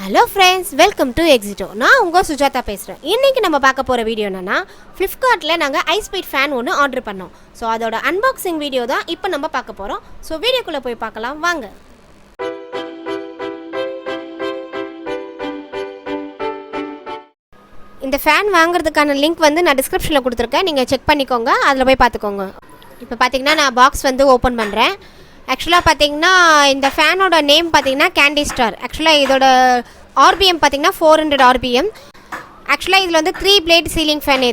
Hello friends, welcome to எக்ஸிட்டோ. நான் உங்கள் சுஜாதா பேசுகிறேன். இன்றைக்கி நம்ம பார்க்க போகிற வீடியோ என்னென்னா, ஃப்ளிப்கார்ட்டில் நாங்கள் ஐஸ்பீட் ஃபேன் ஒன்று ஆர்டர் பண்ணோம். ஸோ அதோட அன்பாக்சிங் வீடியோ தான் இப்போ நம்ம பார்க்க போகிறோம். ஸோ வீடியோக்குள்ளே போய் பார்க்கலாம் வாங்க. இந்த ஃபேன் வாங்குறதுக்கான லிங்க் வந்து நான் டிஸ்கிரிப்ஷனில் கொடுத்துருக்கேன், நீங்கள் செக் பண்ணிக்கோங்க, அதில் போய் பார்த்துக்கோங்க. இப்போ பார்த்தீங்கன்னா நான் பாக்ஸ் வந்து ஓப்பன் பண்ணுறேன். ஆக்சுவலாக பார்த்தீங்கன்னா இந்த ஃபேனோட நேம் பார்த்தீங்கன்னா கேண்டிஸ் ஸ்டார். ஆக்சுவலாக இதோட ஆர்பிஎம் பார்த்தீங்கன்னா 400 ஆர்பிஎம். ஆக்சுவலாக இதில் வந்து 3 பிளேட் சீலிங் ஃபேன்.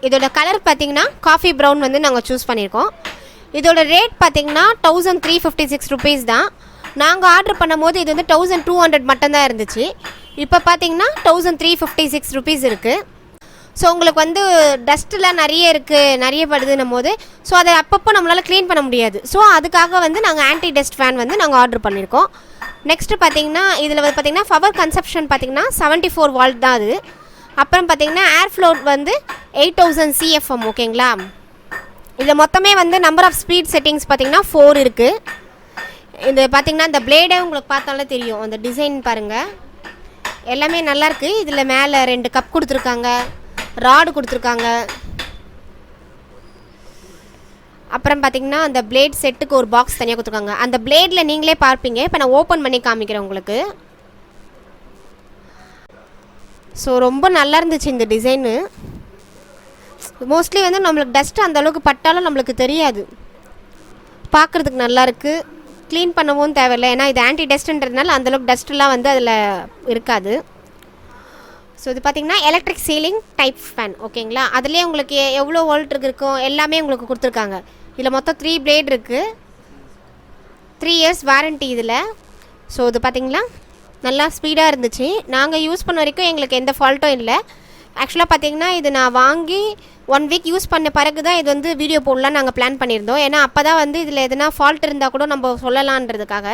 இதோட கலர் பார்த்தீங்கன்னா காஃபி ப்ரௌன் வந்து நாங்கள் சூஸ் பண்ணியிருக்கோம். இதோட ரேட் பார்த்தீங்கன்னா 1356 ருபீஸ் தான். நாங்கள் ஆர்டர் பண்ணும் போது இது வந்து 1200 மட்டும்தான் இருந்துச்சு. இப்போ பார்த்தீங்கன்னா 1356 ருபீஸ் இருக்குது. ஸோ உங்களுக்கு வந்து டஸ்ட்டெலாம் நிறைய படுதுன்னும் போது ஸோ அதை அப்பப்போ நம்மளால் க்ளீன் பண்ண முடியாது. ஸோ அதுக்காக வந்து நாங்கள் ஆன்டி டஸ்ட் ஃபேன் வந்து நாங்கள் ஆர்டர் பண்ணியிருக்கோம். நெக்ஸ்ட்டு பார்த்தீங்கன்னா இதில் வந்து பார்த்திங்கன்னா பவர் கன்சப்ஷன் பார்த்திங்கன்னா 74 வால்ட் தான் அது. அப்புறம் பார்த்திங்கன்னா ஏர் ஃப்ளோ வந்து 8000 CFM. ஓகேங்களா. இதில் மொத்தமே வந்து நம்பர் ஆஃப் ஸ்பீட் செட்டிங்ஸ் பார்த்திங்கன்னா 4 இருக்குது. இது பார்த்திங்கன்னா இந்த பிளேடே உங்களுக்கு பார்த்தாலே தெரியும், அந்த டிசைன் பாருங்கள், எல்லாமே நல்லாயிருக்கு. இதில் மேலே 2 கப் கொடுத்துருக்காங்க, ராடு கொடுத்துருக்காங்க. அப்புறம் பார்த்திங்கன்னா அந்த பிளேட் செட்டுக்கு ஒரு பாக்ஸ் தனியாக கொடுத்துருக்காங்க. அந்த பிளேடில் நீங்களே பார்ப்பீங்க. இப்போ நான் ஓப்பன் பண்ணி காமிக்கிறேன் உங்களுக்கு. ஸோ ரொம்ப நல்லா இருந்துச்சு இந்த டிசைனு. மோஸ்ட்லி வந்து நம்மளுக்கு டஸ்ட்டு அந்தளவுக்கு பட்டாலும் நம்மளுக்கு தெரியாது, பார்க்குறதுக்கு நல்லாயிருக்கு. க்ளீன் பண்ணவும் தேவையில்லை, ஏன்னா இது ஆன்டி டஸ்ட்டுன்றதுனால அந்தளவுக்கு டஸ்ட்டெலாம் வந்து அதில் இருக்காது. ஸோ இது பார்த்திங்கன்னா எலக்ட்ரிக் சீலிங் டைப் ஃபேன். ஓகேங்களா. அதுலேயே உங்களுக்கு எவ்வளோ வோல்ட் இருக்கும் எல்லாமே உங்களுக்கு கொடுத்துருக்காங்க. இதில் மொத்தம் 3 பிளேட் இருக்குது, 3 இயர்ஸ் வாரண்ட்டி இதில். ஸோ இது பார்த்திங்களா நல்லா ஸ்பீடாக இருந்துச்சு. நாங்கள் யூஸ் பண்ண வரைக்கும் எங்களுக்கு எந்த ஃபால்ட்டும் இல்லை. ஆக்சுவலாக பார்த்திங்கன்னா இது நான் வாங்கி 1 வீக் யூஸ் பண்ண பிறகு தான் இது வந்து வீடியோ போடலான்னு நாங்கள் பிளான் பண்ணியிருந்தோம். ஏன்னா அப்போ தான் வந்து இதில் எதனா ஃபால்ட் இருந்தால் கூட நம்ம சொல்லலான்றதுக்காக.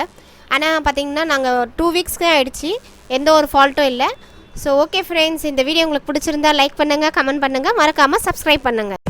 ஆனால் பார்த்திங்கன்னா நாங்கள் 2 வீக்ஸ்க்கு ஆகிடுச்சு, எந்த ஒரு ஃபால்ட்டும் இல்லை. ஸோ ஓகே ஃப்ரெண்ட்ஸ், இந்த வீடியோ உங்களுக்கு பிடிச்சிருந்தா லைக் பண்ணுங்கள், கமெண்ட் பண்ணுங்கள், மறக்காமல் சப்ஸ்கிரைப் பண்ணுங்கள்.